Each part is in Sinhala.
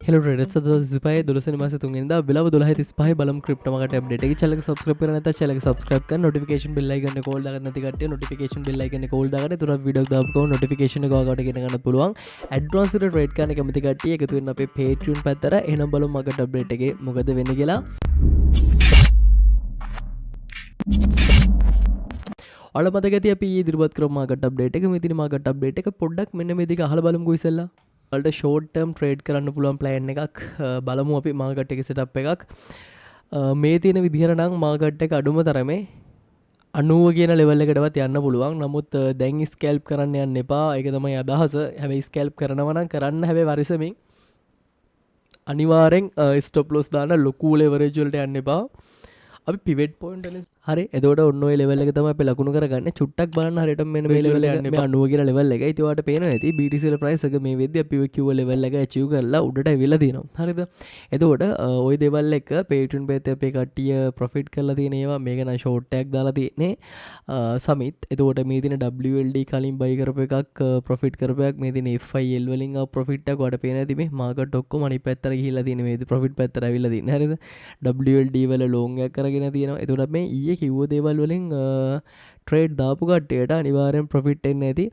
हेलो ट्रेडर्स 2025 मास 9 बिलाव 1235 බලමු ක්‍රිප්ටෝ මාකට් අප්ඩේට් එක channel එක subscribe කරලා නැත්නම් channel එක subscribe කරලා notification bell icon එක all දාගන්න නැති කට්ටිය notification bell icon එක all දාගන්න ඒතර වීඩියෝ දාපු ගමන් notification එක ඔයාලට ගෙන ගන්නත් පුළුවන් advanced trade කරන්න කැමති කට්ටිය එකතු වෙන්න අපේ Patreon පැත්තට එහෙනම් බලමු මාකට් අප්ඩේට් එකේ මොකද වෙන්නේ කියලා ඔයාලා මතක ඇති අපි ඉදිරිපත් කරමු මාකට් අප්ඩේට් එක මේ තියෙන මාකට් අප්ඩේට් එක පොඩ්ඩක් මෙන්න මේ දෙක අහලා බලමුකෝ ඉස්සෙල්ලා වලට ෂෝට් ටර්ම් ට්‍රේඩ් කරන්න පුළුවන් ප්ලෑන් එකක් බලමු අපි මාකට් එකේ සෙටප් එකක් මේ තියෙන විදිහට නම් මාකට් එක අඩුම තරමේ 90 කියන ලෙවල් එකටවත් යන්න පුළුවන්. නමුත් දැන් ස්කැල්ප් කරන්න යන්න එපා. ඒක තමයි අදහස. හැබැයි ස්කැල්ප් කරනවා නම් කරන්න හැබැයි වරිසමින් අනිවාර්යෙන් ස්ටොප් ලොස් දාන්න ලොකු ලෙවරේජ් වලට යන්න එපා. අපි පිවෙට් පොයින්ට් වලින් හරි එතකොට ඔන්න ඔය ලෙවල් එක තමයි අපි ලකුණු කරගන්නේ චුට්ටක් බලන්න හරියට මෙන්න මේ ලෙවල් එක මේ 90 කියන ලෙවල් එක. ඉතින් ඔයාලට පේනවා ඇති BTC වල ප්‍රයිස් එක මේ වෙද්දී අපි ඔය කිව්ව ලෙවල් එක අචීව් කරලා උඩට ඇවිල්ලා තියෙනවා. හරිද? එතකොට ওই දේවල් එක Patreon page අපේ කට්ටිය ප්‍රොෆිට් කරලා තියෙන ඒවා මේක නම් ෂෝට් ටැග් දාලා තියෙන්නේ. සමිත්. එතකොට මේ දින WLD කලින් බයි කරපු එකක් ප්‍රොෆිට් කරපු එකක් මේ දින FIL වලින් ආ ප්‍රොෆිට් එකක් ඔයාලට පේනවා ඇති මේ මාකට් ඔක්කොම අනිත් පැත්තට ගිහිල්ලා තියෙන මේ ප්‍රොෆිට් පැත්තට ඇවිල්ලා තියෙන්නේ. හරිද? WLD වල ලොන්ග් එකක් කරගෙන තියෙනවා. එතකොට මේ ඊයේ කිව්ව දේවල් වලින් ට්‍රේඩ් දාපු කට්ටියට අනිවාර්යෙන් ප්‍රොෆිට් එන්නේ නැති.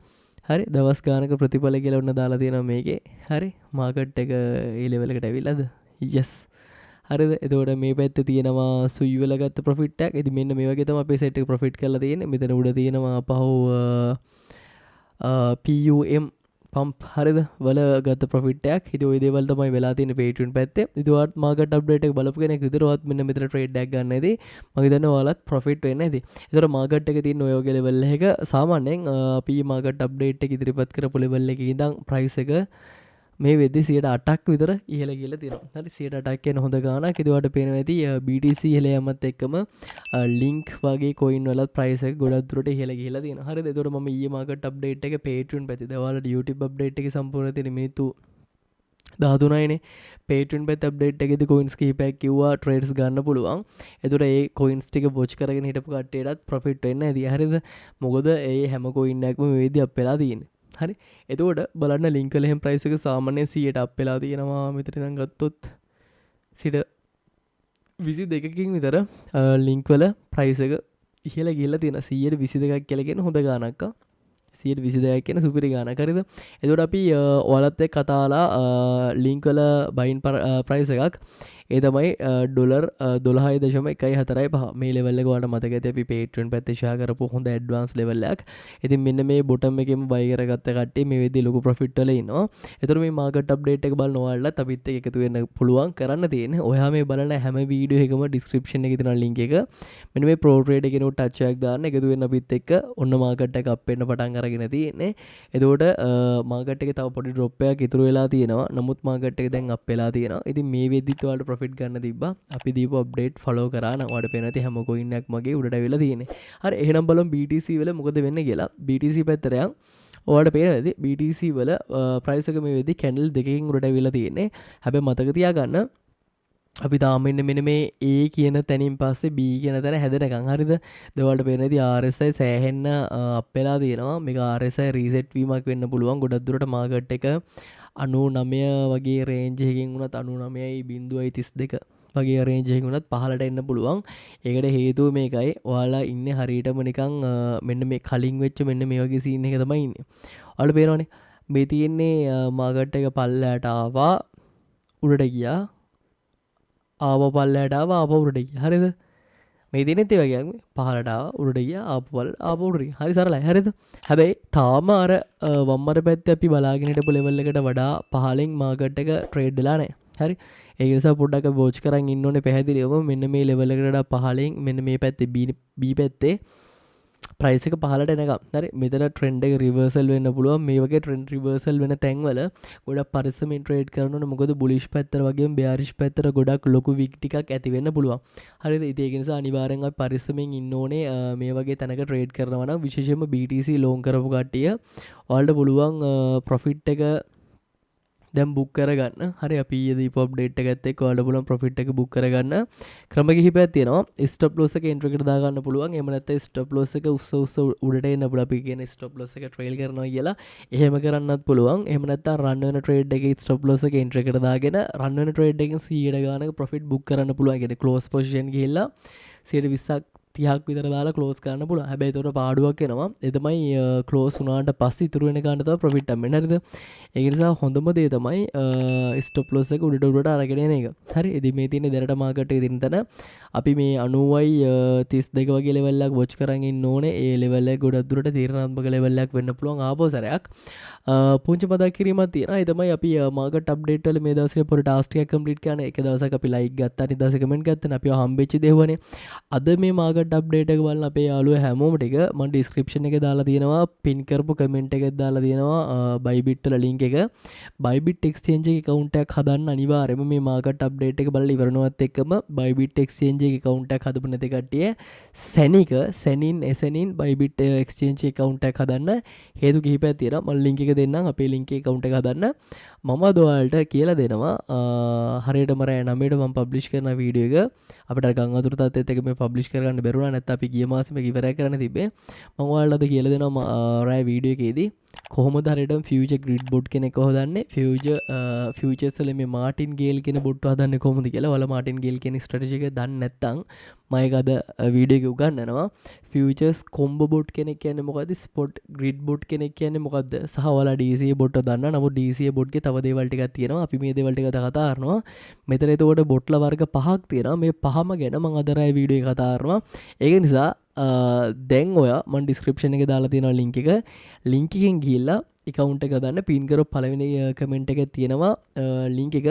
හරි දවස් ගානක ප්‍රතිඵල කියලා ඔන්න දාලා තියෙනවා මේකේ. හරි මාකට් එක ඒ ලෙවල් එකට ඇවිල්ලාද? yes. හරිද? එතකොට මේ පැත්තේ තියෙනවා සුයි වල ගත්ත ප්‍රොෆිට් එකක්. ඉතින් මෙන්න මේ වගේ තමයි අපේ සෙට් එක ප්‍රොෆිට් කරලා තියෙන්නේ. මෙතන උඩ තියෙනවා පහව PUM පම්ප් හරිද වල ගත ප්‍රොෆිට් එකක්. ඉතින් ওই දේවල් තමයි වෙලා තියෙන්නේ Patreon පැත්තේ. ඉතින් ඔයාත් මාකට් අප්ඩේට් එක බලපු කෙනෙක් විතර ඔයාත් මෙන්න මෙතන ට්‍රේඩ් එකක් ගන්න ඇති. මම හිතන්නේ ඔයාලත් ප්‍රොෆිට් වෙන්න ඇති. ඒතර මාකට් එකේ තියෙන ඔය වගේ ලෙවල් එක සාමාන්‍යයෙන් අපි මාකට් අප්ඩේට් එක ඉදිරිපත් කරපු ලෙවල් එකේ ඉඳන් ප්‍රයිස් එක මේ වෙද්දී 108ක් විතර ඉහළ ගිහලා තියෙනවා. හරි 108ක් කියන හොඳ ගාණක්. ඉතින් ඔයාලට පේනවා ඇති BTC ඉහළ යමත් එක්කම ලින්ක් වගේ coin වලත් price එක ගොඩක් දුරට ඉහළ ගිහලා තියෙනවා. හරිද? ඒතකොට මම ඊයේ market update එක Patreon පැත්තේ දැන් ඔයාලට YouTube update එකේ සම්පූර්ණ තියෙන මිනිත්තු 13යිනේ. Patreon පැත්තේ update එකේදී coins කීපයක් කිව්වා trades ගන්න පුළුවන්. ඒතකොට ඒ coins ටික watch කරගෙන හිටපු කට්ටියටත් profit වෙන්න ඇති. හරිද? මොකද ඒ හැම coin එකක්ම මේ විදිහ up වෙලා තියෙන්නේ. හරි එතකොට බලන්න ලින්ක් වල එහෙම ප්‍රයිස් එක සාමාන්‍යයෙන් 100ට අප් වෙලා තියෙනවා මෙතන ඉඳන් ගත්තොත් 22කින් විතර ලින්ක් වල ප්‍රයිස් එක ඉහළ ගිහලා තියෙනවා 122ක් කියලා කියන හොඳ ගාණක් 122ක් කියන සුපිරි ගාණක් හරිද එතකොට අපි ඔයාලත් එක්ක කතාලා ලින්ක් වල බයින් ප්‍රයිස් එකක් ඒ තමයි ඩොලර් 12.145 මේ ලෙවල් එක ඔයාලට මතක ඇති අපි Patreon පැත්තේ ෂෙයා කරපු හොඳ ඇඩ්වාන්ස් ලෙවල් එකක්. ඉතින් මෙන්න මේ බොටම් එකෙම බයි කරගත්ත කට්ටිය මේ වෙද්දී ලොකු ප්‍රොෆිට් වල ඉන්නවා. ඒතර මේ මාකට් අප්ඩේට් එක බලන ඔයාලට අපිත් එක්ක එකතු වෙන්න පුළුවන් කරන්න තියෙන්නේ. ඔයා මේ බලන හැම වීඩියෝ එකම description එකේ තියෙන link එක මෙන්න මේ pro trade එකේ නෝට් ටච් එකක් දාන්න එකතු වෙන්න අපිත් එක්ක ඔන්න මාකට් එක අප් වෙන්න පටන් අරගෙන තියෙන්නේ. එතකොට මාකට් එකේ තව පොඩි drop එකක් ඉතුරු වෙලා තියෙනවා. නමුත් මාකට් එක දැන් අප් වෙලා තියෙනවා. ඉතින් මේ වෙද්දිත් ඔයාලට ප්‍රොෆිට් ගන්න තිබ්බා. අපි දීපු අප්ඩේට් ෆලෝ කරා නම් ඔයාලට පේන ඇති හැම coin එකක් මගේ උඩට ඇවිල්ලා තියෙන්නේ. හරි එහෙනම් බලමු BTC වල මොකද වෙන්නේ කියලා. BTC පැත්තට යන් ඔයාලට පේනවා ඇති BTC වල ප්‍රයිස් එක මේ වෙද්දි කැන්ඩල් දෙකකින් උඩට ඇවිල්ලා තියෙන්නේ. හැබැයි මතක තියාගන්න අපි තාම ඉන්නේ මෙන්න මේ A කියන තැනින් පස්සේ B කියන තැන හැදෙනකන් හරිද? දෙවලට පේන ඇති RSI සෑහෙන්න අප් වෙලා තියෙනවා. මේක RSI රීසෙට් වීමක් වෙන්න පුළුවන්. ගොඩක් දුරට මාකට් එක 99 වගේ රේන්ජ් එකකින් උනත් 99.32 වගේ රේන්ජ් එකකින් උනත් පහළට එන්න පුළුවන්. ඒකට හේතුව මේකයි. ඔයාලා ඉන්නේ හරියටම නිකන් මෙන්න මේ කලින් වෙච්ච මෙන්න මේ වගේ සීන් එක තමයි ඉන්නේ. ඔයාලට පේනවනේ මේ තියෙන්නේ මාකට් එක පල්ලයට ආවා උඩට ගියා. ආව පල්ලයට ආවා ආපහු උඩට ගියා. හරිද? මේ දිනෙත් ඒ වගේ මේ පහළට ආවා උඩට ගියා ආපහු උඩට ගියා. හරි සරලයි. හරිද? හැබැයි තාම අර වම්මර පැත්තේ අපි බලාගෙන හිටපු ලෙවල් එකට වඩා පහලින් මාකට් එක ට්‍රේඩ් වෙලා නැහැ. හරි? ඒ නිසා පොඩ්ඩක් අපි වොච් කරන් ඉන්න ඕනේ පැහැදිලිවම මෙන්න මේ ලෙවල් එකට වඩා පහලින් මෙන්න මේ පැත්තේ B පැත්තේ ප්‍රයිස් එක පහළට එනකම්. හරි මෙතන ට්‍රෙන්ඩ් එක රිවර්සල් වෙන්න පුළුවන්. මේ වගේ ට්‍රෙන්ඩ් රිවර්සල් වෙන තැන්වල ගොඩක් පරිස්සමින් ට්‍රේඩ් කරන්න ඕනේ. මොකද බුලිෂ් පැත්තට වගේම බෙයාරිෂ් පැත්තට ගොඩක් ලොකු වික් ටිකක් ඇති වෙන්න පුළුවන්. හරිද? ඉතින් ඒක නිසා අනිවාර්යෙන් අපි පරිස්සමින් ඉන්න ඕනේ මේ වගේ තැනක ට්‍රේඩ් කරනවා නම් විශේෂයෙන්ම BTC ලෝන් කරපු කට්ටිය ඔයාලට පුළුවන් ප්‍රොෆිට් එක දැම් බුක් කරගන්න හරි අපි දීප අප්ඩේට් එකත් ඔයාලට පුළුවන් ප්‍රොෆිට් එක බුක් කරගන්න ක්‍රම කිහිපයක් තියෙනවා ස්ටොප් ලොස් එක එන්ටර් එකට දාගන්න පුළුවන් එහෙම නැත්නම් ස්ටොප් ලොස් එක උස්ස උඩට එන්න පුළුවන් අපි කියන ස්ටොප් ලොස් එක ට්‍රේල් කරනවා කියලා එහෙම කරන්නත් පුළුවන් එහෙම නැත්නම් රන් වෙන ට්‍රේඩ් එකේ ස්ටොප් ලොස් එක එන්ටර් එකට දාගෙන රන් වෙන ට්‍රේඩ් එකෙන් 100 ගානක ප්‍රොෆිට් බුක් කරන්න පුළුවන් කියන්නේ ක්ලෝස් පොසිෂන් ගිහිල්ලා 120ක් 30ක් විතර දාලා ක්ලෝස් කරන්න පුළුවන්. හැබැයි ඒතකොට පාඩුවක් එනවා. ඒ තමයි ක්ලෝස් වුණාට පස්සේ ඉතුරු වෙන ගානට තමයි ප්‍රොෆිට් හම්බෙන්නේ. හරිද? ඒක නිසා හොඳම දේ තමයි ස්ටොප් ලොස් එක උඩට අරගෙන එන එක. හරි. ඉතින් මේ තියෙන දැනට මාකට් එකේ තියෙන තැන අපි මේ 90යි 32 වගේ ලෙවල් එකක් වොච් කරන් ඉන්න ඕනේ. ඒ ලෙවල් එක ගොඩක් දුරට තීරණාත්මක ලෙවල් එකක් වෙන්න පුළුවන් ආපහු සැරයක්. පුංචි මතක් කිරීමක් තියෙනවා. ඒ තමයි අපි මාකට් අප්ඩේට් වල මේ දවස්වල පොඩි ටාස්ක් එකක් කම්ප්ලීට් කරන එක දවසක් අපි ලයික් ගත්තා, ඊට දවසේ කමෙන්ට් ගත්තා. අපි හම්බෙච්ච දේවනේ. අද මේ මාකට් අප්ඩේට් එක බලන අපේ යාළුවෝ හැමෝම ටික මම ඩිස්ක්‍රිප්ෂන් එකේ දාලා තියෙනවා, පින් කරපු කමෙන්ට් එකක් දාලා තියෙනවා බයිබිට් වල link එක. බයිබිට් එක්ස්චේන්ජ් එකේ account එකක් හදන්න අනිවාර්යයෙන්ම මේ මාකට් අප්ඩේට් එක බලලා ඉවරනවත් එක්කම බයිබිට් එක්ස්චේන්ජ් එකේ account එකක් හදපු නැති කට්ටිය සැනින් බයිබිට් එක්ස්චේන්ජ් account එකක් හදන්න හේතු කිහිපයක් තියෙනවා. මම link එක දෙන්නම් අපේ link එකේ account එක හදන්න. මම අද ඔයාලට කියලා දෙනවා හරියටම රෑ 9ට මම පබ්ලිෂ් කරන වීඩියෝ එක අපිට ගං වතුර තත්ත්වයට එක මේ පබ්ලිෂ් කරගන්න බැරුණා. නැත්නම් අපි ගිය මාසෙම ඉවරයි කරන්න තිබ්බේ. මම ඔයාලට අද කියලා දෙනවා රෑ වීඩියෝ එකේදී කොහොමද හරියටම ෆියුචර් ග්‍රිඩ් බොට් කෙනෙක් හොදන්නේ, ෆියුචර්ස් වල මේ මාටින් ගේල් කියන බොට් හදන්නේ කොහොමද කියලා. ඔයාලා මාටින් ගේල් කියන ස්ට්‍රැටජි එක දන්නේ නැත්නම් මම ඒක අද වීඩියෝ එක උගන්වනවා. ෆියුචර්ස් කොම්බෝ බොට් කෙනෙක් කියන්නේ මොකද්ද, ස්පොට් ග්‍රිඩ් බොට් කෙනෙක් කියන්නේ මොකද්ද, සහ ඔයාලා DCA බොට් දන්නා. නමුත් DCA බොට් ගේ තව දේවල් ටිකක් තියෙනවා. අපි මේ දේවල් ටික කතා කරනවා. මෙතන එතකොට බොට්ල වර්ග 5ක් තියෙනවා. මේ පහම ගැන මම අද රෑ වීඩියෝ එක කතා කරනවා. ඒක නිසා දැන් ඔයා මම ඩිස්ක්‍රිප්ෂන් එකේ දාලා තියෙනවා link එක. link එකෙන් ගිහිල්ලා account එක හදන්න පින් කරපු පළවෙනි කමෙන්ට් එකේ තියෙනවා link එක.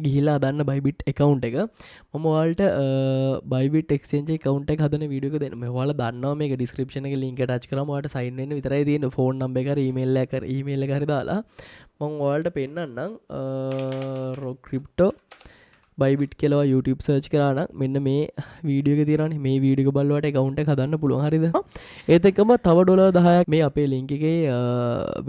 ගිහිල්ලා හදන්න බයිබිට් account එක. මම ඔයාලට බයිබිට් exchange account එක හදන වීඩියෝ එක දෙන්න. මේ ඔයාලා දන්නවා මේක description එකේ link එක touch කරාම ඔයාලට sign වෙන්න විතරයි තියෙන්නේ. phone number එක හරි email එක හරි දාලා මම ඔයාලට පෙන්නන්නම් rock crypto බයිබිට් කියලා YouTube search කරා නම් මෙන්න මේ වීඩියෝ එක තියෙනවානේ. මේ වීඩියෝ එක බලුවාට account එක හදන්න පුළුවන්. හරිද? ඒත් එක්කම තව ඩොලර් 10ක් මේ අපේ link එකේ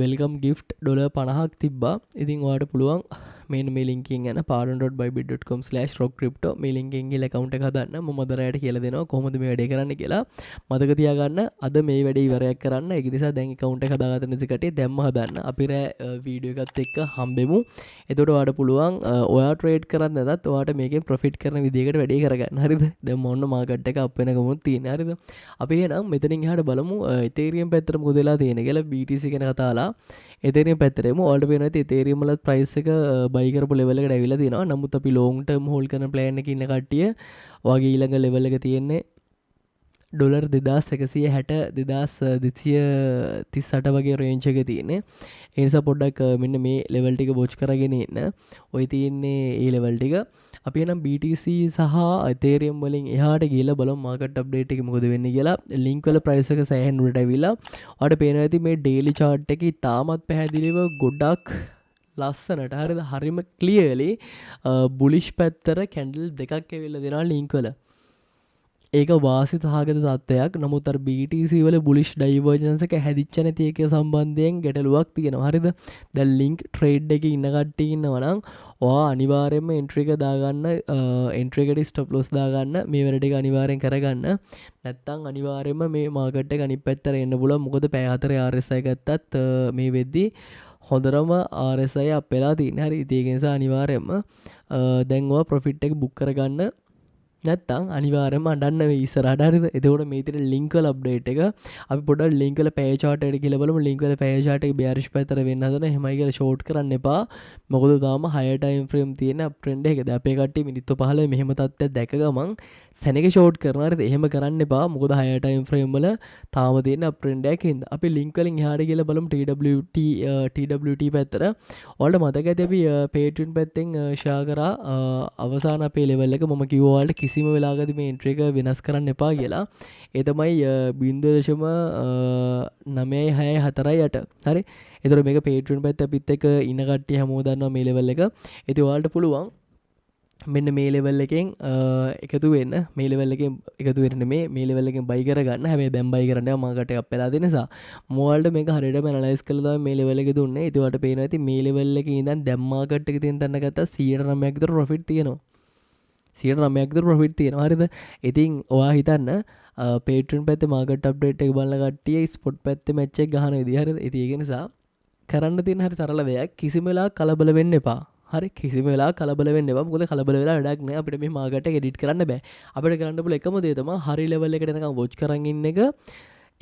welcome gift ඩොලර් 50ක් තිබ්බා. ඉතින් ඔයාලට පුළුවන් මෙන්න මේ link එකෙන් යන pardon.bybit.com/rockcrypto මේ link එකෙන් ගිහලා account එක හදන්න. මම අද රැයට කියලා දෙනවා කොහොමද මේ වැඩේ කරන්න කියලා. මතක තියාගන්න අද මේ වැඩේ ඉවරයක් කරන්න. ඒක නිසා දැන් account එක හදාගන්න නැති කටේ දැම්ම හදන්න. අපි රෑ වීඩියෝ එකත් එක්ක හම්බෙමු. එතකොට ඔයාලට පුළුවන් ඔයා ට්‍රේඩ් කරන්න නැතත් ඔයාට මේකෙන් ප්‍රොෆිට් කරන විදිහකට වැඩේ කරගන්න. හරිද? දැන් මොන්න මාකට් එක අප් වෙන ගමන් තියෙන. හරිද? අපි එහෙනම් මෙතනින් එහාට බලමු Ethereum පැත්තට මොකද වෙලා තියෙන්නේ කියලා BTC ගැන කතාලා. Ethereum පැත්තට එමු. ඔයාලට පේනවා Ethereum වල price එක බයි කරපු ලෙවල් එකට ඇවිල්ලා තියෙනවා. නමුත් අපි long term hold කරන plan එකේ ඉන්න කට්ටිය ඔයගේ ඊළඟ ලෙවල් එක තියෙන්නේ ඩොලර් 2160 2238 වගේ රේන්ජ් එකේ තියෙන්නේ. ඒ නිසා පොඩ්ඩක් මෙන්න මේ ලෙවල් ටික වොච් කරගෙන ඉන්න. ඔය තියෙන්නේ මේ ලෙවල් ටික. අපි එනම් BTC සහ Ethereum වලින් එහාට ගිහලා බලමු මාකට් අප්ඩේට් එකේ මොකද වෙන්නේ කියලා. ලින්ක් වල ප්‍රයිස් එක සෑහෙන උඩට ඇවිල්ලා. ඔයාලට පේනවා ඇති මේ ඩේලි chart එකේ තාමත් පැහැදිලිව ගොඩක් ලස්සනට හරිද හරිම ක්ලියර්ලි බුලිෂ් පැත්තට කැන්ඩල් දෙකක් ඇවිල්ලා දෙනවා ලින්ක් වල. ඒක වාසි සහගත තත්ත්වයක්. නමුත් අර BTC වල බුලිෂ් ඩයිවර්ජන්ස් එක හැදිච්ච නැති එක සම්බන්ධයෙන් ගැටලුවක් තියෙනවා. හරිද? දැන් ලින්ක් ට්‍රේඩ් එකේ ඉන්න කට්ටිය ඉන්නවා නම් ඔයා අනිවාර්යයෙන්ම එන්ට්‍රි එක දාගන්න, එන්ට්‍රි එකට ස්ටොප් ලොස් දාගන්න, මේ වැඩ ටික අනිවාර්යෙන් කරගන්න. නැත්තම් අනිවාර්යයෙන්ම මේ මාකට් එක අනිත් පැත්තට එන්න පුළුවන්. මොකද පැය 4 RSI ගත්තත් මේ වෙද්දී හොඳරම RSI අප් වෙලා තියෙන්නේ. හරි. ඒක නිසා අනිවාර්යයෙන්ම දැන් ඔයා ප්‍රොෆිට් එක බුක් කරගන්න. නැත්තම් අනිවාර්යයෙන්ම අඬන්න වෙයි ඉස්සරහට. හරිද? එතකොට මේ තියෙන link වල update එක අපි පොඩ්ඩක් link වල pay chart එකට ගිහලා බලමු. link වල pay chart එක bearish පැත්තට වෙන්න හදන. එහෙමයි කියලා short කරන්න එපා. මොකද තාම higher time frame තියෙන uptrend එක. දැන් අපේ කට්ටිය මිනිත්තු 15 මෙහෙම තත්ත්වයක් දැක ගමන් සෙනෙක short කරනවා. හරිද? එහෙම කරන්න එපා. මොකද higher time frame වල තාම තියෙන uptrend එකක් හින්දා. අපි link වලින් එහාට ගිහලා බලමු TWT පැත්තට. ඔයාලට මතක ඇති අපි Patreon පැත්තෙන් share කරා අවසාන අපේ level එක මම කිව්වා ඔයාලට කිසිම වෙලාවකදී මේ entry එක වෙනස් කරන්න එපා කියලා. ඒ තමයි 0.964. හරි. ඒතර මේක Patreon පැත්ත අපිත් එක්ක ඉන්න කට්ටිය හැමෝම දන්නවා මේ level එක. ඉතින් ඔයාලට පුළුවන් මෙන්න මේ ලෙවල් එකෙන් එකතු වෙන්න මේ ලෙවල් එකෙන් එකතු වෙන්න මේ ලෙවල් එකෙන් බයි කරගන්න. හැබැයි දැන් බයි කරන්න මාකට එකක් වෙලා දෙන නිසා මොවල්ට මේක හරියටම ඇනලයිස් කරලා තමයි මේ ලෙවල් එක දුන්නේ. ඒකට පේනවා ඇති මේ ලෙවල් එකේ ඉඳන් දැන් මාකට් එකේ තියෙන තැන ගත්තා 109ක් විතර ප්‍රොෆිට් තියෙනවා. 109ක් විතර ප්‍රොෆිට් තියෙනවා. හරිද? ඉතින් ඔයා හිතන්න Patreon පැත්තේ මාකට් අප්ඩේට් එක බලන කට්ටිය ස්පොට් පැත්තේ මැච් එක ගහන විදිහ. හරිද? ඉතින් ඒක නිසා කරන්න තියෙන හරි සරල දෙයක්. කිසිම වෙලාවක කලබල වෙන්න එපා. හරි කිසිම වෙලාවක කලබල වෙන්න එපා. මොකද කලබල වෙලා වැඩක් නෑ. අපිට මේ මාකට් එක එඩිට් කරන්න බෑ. අපිට කරන්න පුළුවන් එකම දේ තමයි හරි ලෙවල් එකට එනකම් වොච් කරන් ඉන්න එක.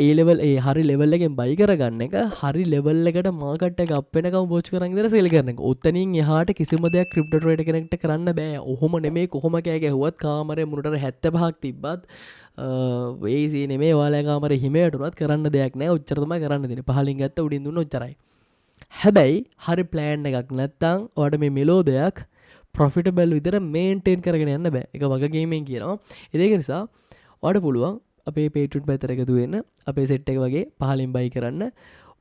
ඒ හරි ලෙවල් එකෙන් බයි කරගන්න එක. හරි ලෙවල් එකට මාකට් එක අප් වෙනකම් වොච් කරන් ඉඳලා සෙල් කරන එක. ඔතනින් එහාට කිසිම දෙයක් ක්‍රිප්ටෝ ට්‍රේඩර් කෙනෙක්ට කරන්න බෑ. ඔහොම නෙමෙයි කොහොම කෑ ගැහුවත් කාමරේ මුණට 75ක් තිබ්බත් ඒ සී නෙමෙයි ඔයාලා කාමරේ හිමයට උනත් කරන්න දෙයක් නෑ. ඔච්චර තමයි කරන්න දෙන්නේ. පහලින් ගත්ත උඩින් දුන්න ඔච්චරයි. හැබැයි හරි ප්ලෑන් එකක් නැත්තම් ඔයාලට මේ මෙලෝදයක් ප්‍රොෆිටබල් විදිහට මේන්ටේන් කරගෙන යන්න බෑ. ඒක වගකීමෙන් කියනවා. ඒක නිසා ඔයාලට පුළුවන් අපේ Patreon පැත්තට එකතු වෙන්න. අපේ සෙට් එක වගේ පහලින් බයි කරන්න,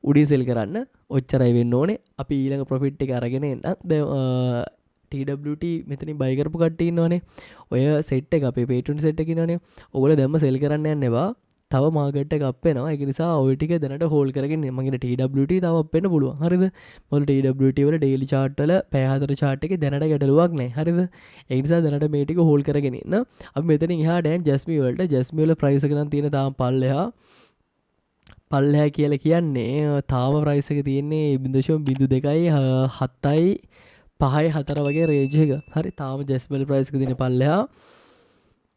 උඩින් සෙල් කරන්න. ඔච්චරයි වෙන්න ඕනේ. අපි ඊළඟ ප්‍රොෆිට් එක අරගෙන එන්න. දැන් TWT මෙතනින් බයි කරපු කට්ටිය ඉන්නවනේ. ඔය සෙට් එක අපේ Patreon සෙට් එක ඉන්නවනේ. ඔයගොල්ලෝ දැම්ම සෙල් කරන්න යන්න එපා. තව මාකට් එක අප් වෙනවා. ඒක නිසා ඔය ටික දැනට හෝල්ඩ් කරගෙන ඉන්න. මගේ TWT තව අප් වෙන්න පුළුවන්. හරිද? මොකද TWT වල ඩේලි chart වල පැය 4 chart එකේ දැනට ගැටලුවක් නැහැ. හරිද? ඒ නිසා දැනට මේ ටික හෝල්ඩ් කරගෙන ඉන්න. අපි මෙතනින් එහාට යන් Jasmine වලට. Jasmine වල ප්‍රයිස් එක නම් තියෙන තාම පල්ලෙහා කියලා කියන්නේ තාම ප්‍රයිස් එක තියෙන්නේ 0.02යි 7යි 5යි 4 වගේ රේන්ජ් එක. හරි තාම Jasmine ප්‍රයිස් එක තියෙන පල්ලෙහා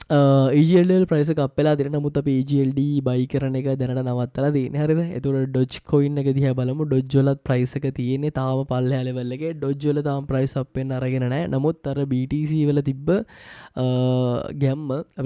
EGLD ප්‍රයිස් එක අප් වෙලා තියෙන. නමුත් අපි EGLD බයි කරන එක දැනට නවත්තලා තියෙන්නේ. හරිද? එතකොට Doge coin එක දිහා බලමු. Doge වලත් ප්‍රයිස් එක තියෙන්නේ තාම පල්ලෙහා ලෙවල් එකේ. Doge වල තාම ප්‍රයිස් අප් වෙන්න අරගෙන නැහැ. නමුත් අර BTC වල තිබ්බ ගැම්ම අපිට